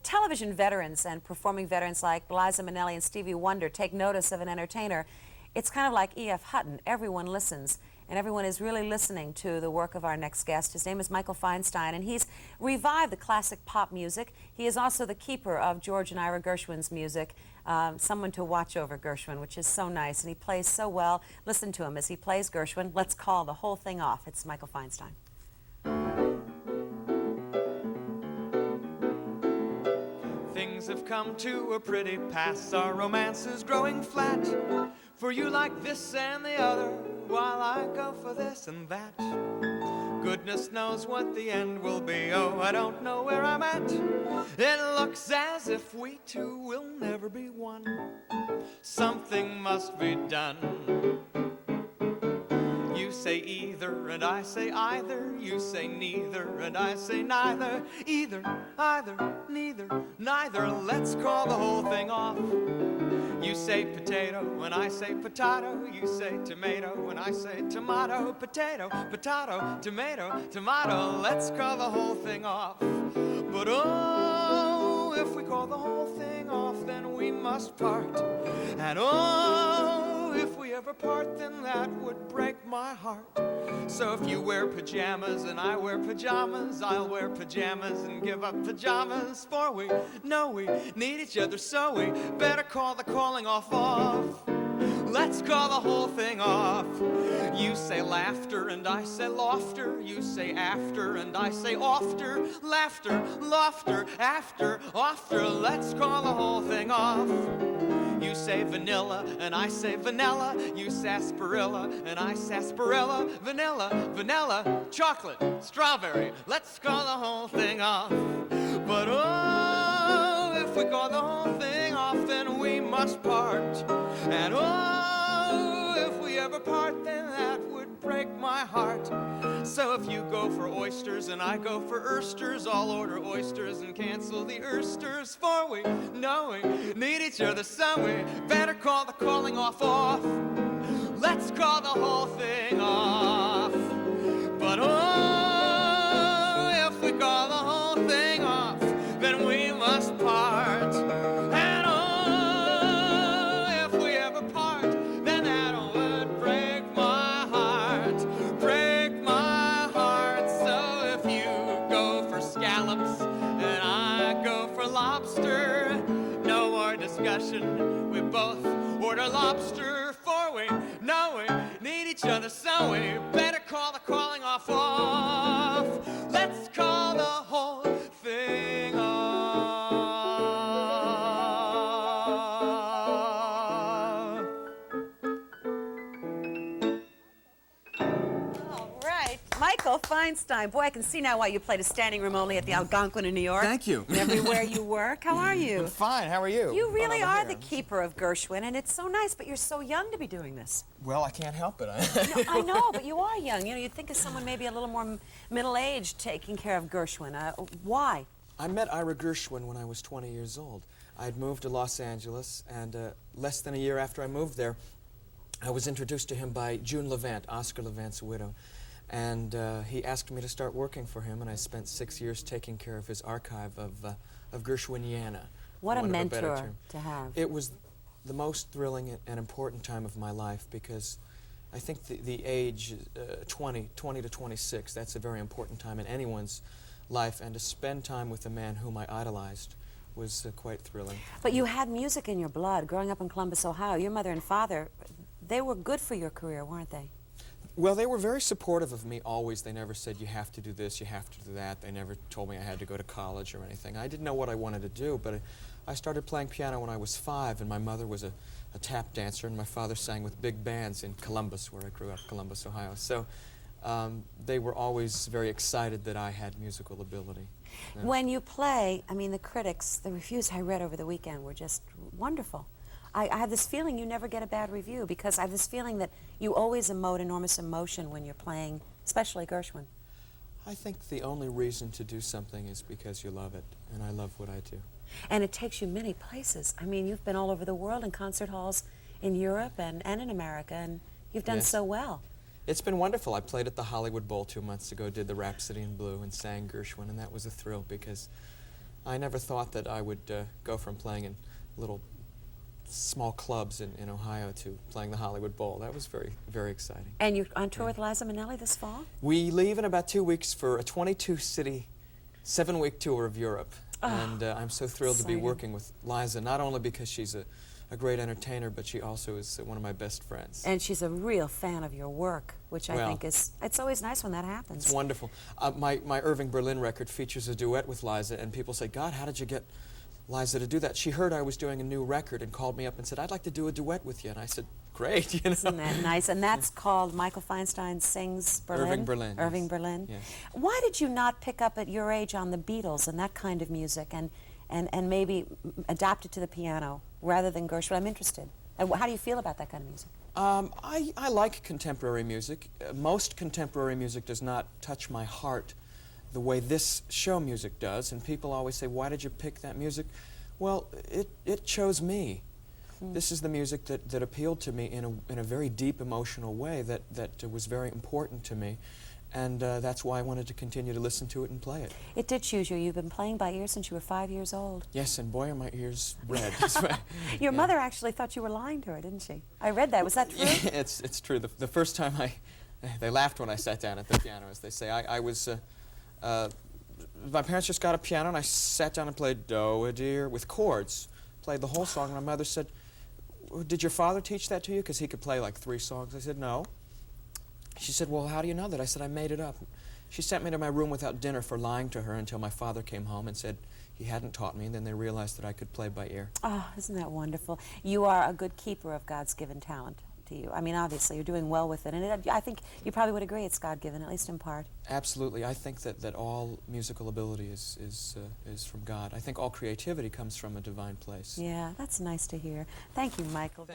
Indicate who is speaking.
Speaker 1: television veterans and performing veterans like Liza Minnelli and Stevie Wonder take notice of an entertainer, it's kind of like E.F. Hutton. Everyone listens, and everyone is really listening to the work of our next guest. His name is Michael Feinstein, and he's revived the classic pop music. He is also the keeper of George and Ira Gershwin's music, someone to watch over Gershwin, which is so nice, and he plays so well. Listen to him as he plays Gershwin. Let's call the whole thing off. It's Michael Feinstein.
Speaker 2: Things have come to a pretty pass, our romance is growing flat. For you like this and the other, while I go for this and that. Goodness knows what the end will be, oh, I don't know where I'm at. It looks as if we two will never be one. Something must be done. You say either and I say either. You say neither and I say neither. Either, either, neither, neither. Let's call the whole thing off. You say potato and I say potato. You say tomato and I say tomato. Potato, potato, tomato, tomato. Let's call the whole thing off. But oh, if we call the whole thing off, then we must part. And oh, if we ever part, then that would break my heart. So if you wear pajamas and I wear pajamas, I'll wear pajamas and give up pajamas. For we know we need each other, so we better call the calling off off. Let's call the whole thing off. You say laughter and I say lofter. You say after and I say ofter. Laughter, lofter, after, ofter. Let's call the whole thing off. You say vanilla and I say vanilla. You sarsaparilla and I sarsaparilla. Vanilla, vanilla, chocolate, strawberry. Let's call the whole thing off. But oh, if we call the whole thing off, then we must part. And oh, if we ever part, then that would break my heart. So if you go for oysters and I go for oysters, I'll order oysters and cancel the oysters. For we know we need each other, so we better call the calling off off. Let's call the whole thing off. But oh, if we call the whole thing off, then we must part. And oh, if we ever part, then that would break my heart. Break my heart. So if you go for scallops and I go for lobster, no more discussion. We both order lobster. For we know we need each other, so we better call the calling off off. Let's call the whole thing off.
Speaker 1: All right, Michael Feinstein. Boy, I can see now why you played a standing room only at the Algonquin in New York.
Speaker 3: Thank you.
Speaker 1: And everywhere you work. How are you?
Speaker 3: I'm fine. How are you?
Speaker 1: You really are the keeper of Gershwin, and it's so nice, but you're so young to be doing this.
Speaker 3: Well, I can't help it.
Speaker 1: No, I know, but you are young. You know, you'd think of someone maybe a little more middle-aged taking care of Gershwin. Why?
Speaker 3: I met Ira Gershwin when I was 20 years old. I had moved to Los Angeles, and less than a year after I moved there, I was introduced to him by June Levant, Oscar Levant's widow. And he asked me to start working for him, and I spent 6 years taking care of his archive of Gershwiniana.
Speaker 1: What a mentor to have.
Speaker 3: It was the most thrilling and important time of my life, because I think the age 20 to 26, that's a very important time in anyone's life, and to spend time with a man whom I idolized was quite thrilling.
Speaker 1: But you had music in your blood. Growing up in Columbus, Ohio, your mother and father, they were good for your career, weren't they?
Speaker 3: Well, they were very supportive of me always. They never said, you have to do this, you have to do that. They never told me I had to go to college or anything. I didn't know what I wanted to do, but I started playing piano when I was 5, and my mother was a tap dancer, and my father sang with big bands in Columbus, where I grew up, Columbus, Ohio. So they were always very excited that I had musical ability. Yeah.
Speaker 1: When you play, I mean, the critics, the reviews I read over the weekend were just wonderful. I have this feeling you never get a bad review, because I have this feeling that you always emote enormous emotion when you're playing, especially Gershwin.
Speaker 3: I think the only reason to do something is because you love it, and I love what I do.
Speaker 1: And it takes you many places. I mean, you've been all over the world in concert halls in Europe and in America, and you've done so well.
Speaker 3: It's been wonderful. I played at the Hollywood Bowl 2 months ago, did the Rhapsody in Blue, and sang Gershwin, and that was a thrill, because I never thought that I would go from playing in little small clubs in Ohio to playing the Hollywood Bowl. That was very, very exciting.
Speaker 1: And you're on tour with Liza Minnelli this fall?
Speaker 3: We leave in about 2 weeks for a 22-city, 7-week tour of Europe. And I'm so thrilled to be working with Liza, not only because she's a great entertainer, but she also is one of my best friends.
Speaker 1: And she's a real fan of your work, which I think is, it's always nice when that happens.
Speaker 3: It's wonderful. My Irving Berlin record features a duet with Liza, and people say, God, how did you get Liza to do that? She heard I was doing a new record and called me up and said, I'd like to do a duet with you. And I said, great, you know.
Speaker 1: Isn't that nice? And that's called Michael Feinstein Sings Berlin?
Speaker 3: Irving Berlin.
Speaker 1: Irving
Speaker 3: Yes.
Speaker 1: Berlin.
Speaker 3: Yes.
Speaker 1: Why did you not pick up at your age on the Beatles and that kind of music and maybe adapt it to the piano rather than Gershwin? I'm interested. And how do you feel about that kind of music?
Speaker 3: I like contemporary music. Most contemporary music does not touch my heart the way this show music does, and people always say, why did you pick that music? Well, it chose me. This is the music that appealed to me in a very deep emotional way that was very important to me, and that's why I wanted to continue to listen to it and play it.
Speaker 1: It did choose you. You've been playing by ear since you were 5 years old.
Speaker 3: Yes, and boy, are my ears red.
Speaker 1: Your mother actually thought you were lying to her, didn't she? I read that. Was that true?
Speaker 3: Yeah, it's true. The first time they laughed when I sat down at the piano, as they say. My parents just got a piano, and I sat down and played Do-A-Dear with chords. Played the whole song, and my mother said, did your father teach that to you? Because he could play like 3 songs. I said, no. She said, well, how do you know that? I said, I made it up. She sent me to my room without dinner for lying to her until my father came home and said he hadn't taught me, and then they realized that I could play by ear.
Speaker 1: Oh, isn't that wonderful? You are a good keeper of God's given talent to you. I mean, obviously, you're doing well with it, and I think you probably would agree it's God-given, at least in part.
Speaker 3: Absolutely. I think that all musical ability is from God. I think all creativity comes from a divine place.
Speaker 1: Yeah, that's nice to hear. Thank you, Michael.